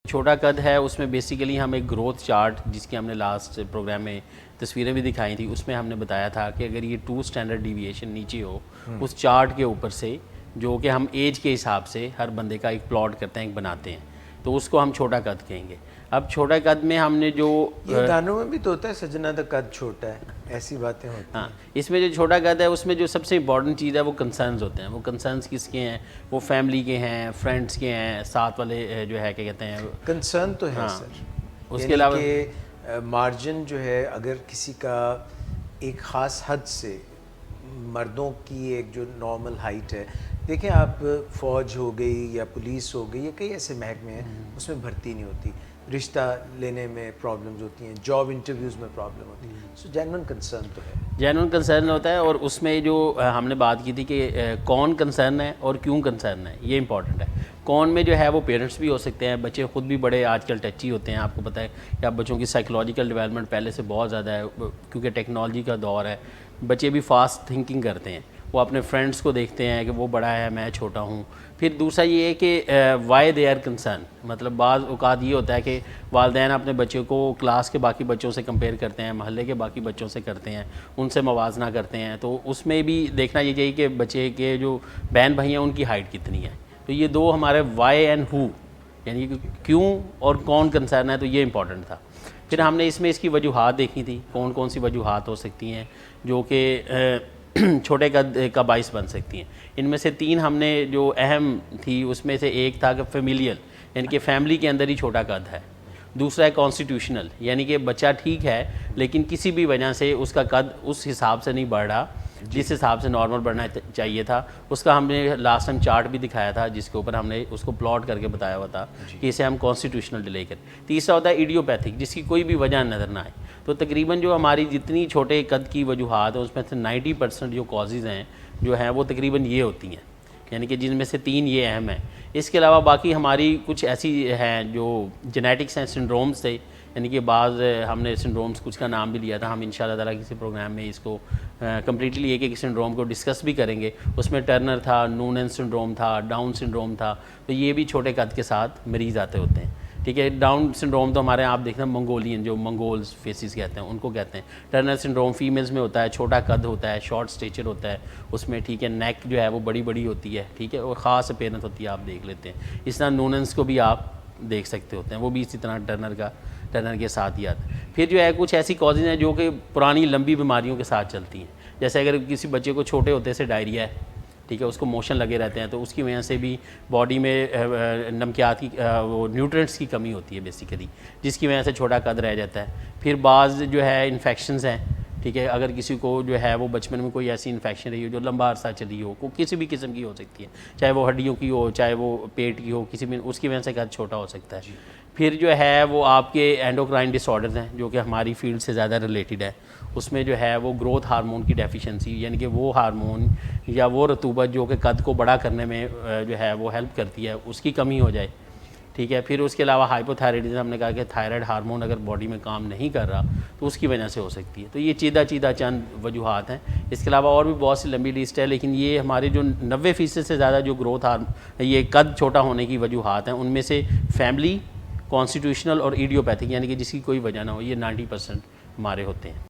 چھوٹا قد ہے اس میں بیسیکلی ہم ایک گروتھ چارٹ جس کی ہم نے لاسٹ پروگرام میں تصویریں بھی دکھائی تھی، اس میں ہم نے بتایا تھا کہ اگر یہ 2 اسٹینڈرڈ ڈیویشن نیچے ہو اس چارٹ کے اوپر سے، جو کہ ہم ایج کے حساب سے ہر بندے کا ایک پلاٹ کرتے ہیں، ایک بناتے ہیں، تو اس کو ہم چھوٹا قد کہیں گے۔ اب چھوٹا قد میں ہم نے جو یہ گانوں میں بھی تو ہوتا ہے سجنا دا قد چھوٹا ہے، ایسی باتیں ہوتی ہیں۔ ہاں، اس میں جو چھوٹا قد ہے اس میں جو سب سے امپورٹنٹ چیز ہے وہ کنسرنز ہوتے ہیں۔ وہ کنسرنز کس کے ہیں؟ وہ فیملی کے ہیں، فرینڈس کے ہیں، ساتھ والے جو ہے کیا کہتے ہیں کنسرن تو ہے سر، اس کے علاوہ کہ مارجن جو ہے اگر کسی کا ایک خاص حد سے، مردوں کی ایک جو نارمل ہائٹ ہے، دیکھیں آپ فوج ہو گئی یا پولیس ہو گئی یا کئی ایسے محکمے ہیں اس میں بھرتی نہیں ہوتی، رشتہ لینے میں پرابلمز ہوتی ہیں، جاب انٹرویوز میں پرابلم ہوتی ہے، سو جینوئن کنسرن تو ہے، جینوئن کنسرن ہوتا ہے۔ اور اس میں جو ہم نے بات کی تھی کہ کون کنسرن ہے اور کیوں کنسرن ہے، یہ امپورٹنٹ ہے۔ کون میں جو ہے وہ پیرنٹس بھی ہو سکتے ہیں، بچے خود بھی بڑے آج کل ٹچی ہوتے ہیں، آپ کو پتہ ہے کہ اب بچوں کی سائیکولوجیکل ڈیولپمنٹ پہلے سے بہت زیادہ ہے، کیونکہ ٹیکنالوجی کا دور ہے، بچے بھی فاسٹ تھنکنگ کرتے ہیں، وہ اپنے فرینڈس کو دیکھتے ہیں کہ وہ بڑا ہے میں چھوٹا ہوں۔ پھر دوسرا یہ ہے کہ وائی دے آر کنسرن، مطلب بعض اوقات یہ ہوتا ہے کہ والدین اپنے بچوں کو کلاس کے باقی بچوں سے کمپیئر کرتے ہیں، محلے کے باقی بچوں سے کرتے ہیں، ان سے موازنہ کرتے ہیں، تو اس میں بھی دیکھنا یہ چاہیے کہ بچے کے جو بہن بھائی ہیں ان کی ہائٹ کتنی ہے۔ تو یہ دو ہمارے وائی اینڈ ہو، یعنی کہ کیوں اور کون کنسرن ہے، تو یہ امپورٹنٹ تھا۔ پھر ہم نے اس میں اس کی وجوہات دیکھی تھی، کون کون سی وجوہات ہو سکتی ہیں جو کہ چھوٹے قد کا باعث بن سکتی ہیں۔ ان میں سے 3 ہم نے جو اہم تھی، اس میں سے ایک تھا کہ فیملیل، یعنی کہ فیملی کے اندر ہی چھوٹا قد ہے۔ دوسرا ہے کانسٹیٹیوشنل، یعنی کہ بچہ ٹھیک ہے لیکن کسی بھی وجہ سے اس کا قد اس حساب سے نہیں بڑھ رہا جس حساب سے نارمل بڑھنا چاہیے تھا۔ اس کا ہم نے لاسٹ ٹائم چارٹ بھی دکھایا تھا جس کے اوپر ہم نے اس کو پلاٹ کر کے بتایا ہوا تھا کہ اسے ہم کانسٹیٹیوشنل ڈیلے کریں۔ تیسرا ہوتا ہے ایڈیوپیتھک، جس کی کوئی بھی وجہ نظر نہ آئے۔ تو تقریباً جو ہماری جتنی چھوٹے قد کی وجوہات ہیں اس میں سے 90% جو کازز ہیں جو ہیں وہ تقریباً یہ ہوتی ہیں، یعنی کہ جن میں سے 3 یہ اہم ہیں۔ اس کے علاوہ باقی ہماری کچھ ایسی ہیں جو جینیٹکس ہیں، سنڈرومز تھے، یعنی کہ بعض ہم نے سنڈرومز کچھ کا نام بھی لیا تھا، ہم انشاءاللہ تعالیٰ کسی پروگرام میں اس کو کمپلیٹلی ایک سنڈروم کو ڈسکس بھی کریں گے۔ اس میں ٹرنر تھا، نونن سنڈروم تھا، ڈاؤن سنڈروم تھا، تو یہ بھی چھوٹے قد کے ساتھ مریض آتے ہوتے ہیں، ٹھیک ہے۔ ڈاؤن سنڈروم تو ہمارے آپ دیکھتے ہیں منگولین، جو منگولز فیسز کہتے ہیں ان کو کہتے ہیں۔ ٹرنر سنڈروم فیمیلز میں ہوتا ہے، چھوٹا قد ہوتا ہے، شارٹ اسٹیچر ہوتا ہے اس میں، ٹھیک ہے۔ نیک جو ہے وہ بڑی بڑی ہوتی ہے، ٹھیک ہے، اور خاص اپیرنس ہوتی ہے، آپ دیکھ لیتے ہیں۔ اس طرح نوننس کو بھی آپ دیکھ سکتے ہوتے ہیں، وہ بھی اسی طرح ٹرنر کے ساتھ ہی آتا ہے۔ پھر جو ہے کچھ ایسی کازز ہیں جو کہ پرانی لمبی بیماریوں کے ساتھ چلتی ہیں، جیسے اگر کسی بچے کو چھوٹے ہوتے سے ڈائریا ہے، ٹھیک ہے، اس کو موشن لگے رہتے ہیں، تو اس کی وجہ سے بھی باڈی میں نمکیات کی وہ نیوٹرینٹس کی کمی ہوتی ہے بیسیکلی، جس کی وجہ سے چھوٹا قد رہ جاتا ہے۔ پھر بعض جو ہے انفیکشنز ہیں، ٹھیک ہے، اگر کسی کو جو ہے وہ بچپن میں کوئی ایسی انفیکشن رہی ہو جو لمبا عرصہ چلی ہو، کسی بھی قسم کی ہو سکتی ہے، چاہے وہ ہڈیوں کی ہو، چاہے وہ پیٹ کی ہو، کسی بھی، اس کی وجہ سے قد چھوٹا ہو سکتا ہے۔ پھر جو ہے وہ آپ کے اینڈوکرائن ڈس آرڈرز ہیں جو کہ ہماری فیلڈ سے زیادہ ریلیٹڈ ہے۔ اس میں جو ہے وہ گروتھ ہارمون کی ڈیفیشنسی، یعنی کہ وہ ہارمون یا وہ رطوبت جو کہ قد کو بڑا کرنے میں جو ہے وہ ہیلپ کرتی ہے، اس کی کمی ہو جائے، ٹھیک ہے۔ پھر اس کے علاوہ ہائپوتھائرائڈزم، ہم نے کہا کہ تھائرائڈ ہارمون اگر باڈی میں کام نہیں کر رہا تو اس کی وجہ سے ہو سکتی ہے۔ تو یہ چیدہ چند وجوہات ہیں، اس کے علاوہ اور بھی بہت سی لمبی لسٹ ہے، لیکن یہ ہمارے جو 90% سے زیادہ جو یہ قد چھوٹا ہونے کی وجوہات ہیں، ان میں سے فیملی، کانسٹیٹیوشنل اور ایڈیوپیتھک، یعنی کہ جس کی کوئی وجہ نہ ہو، یہ 90% ہمارے ہوتے ہیں۔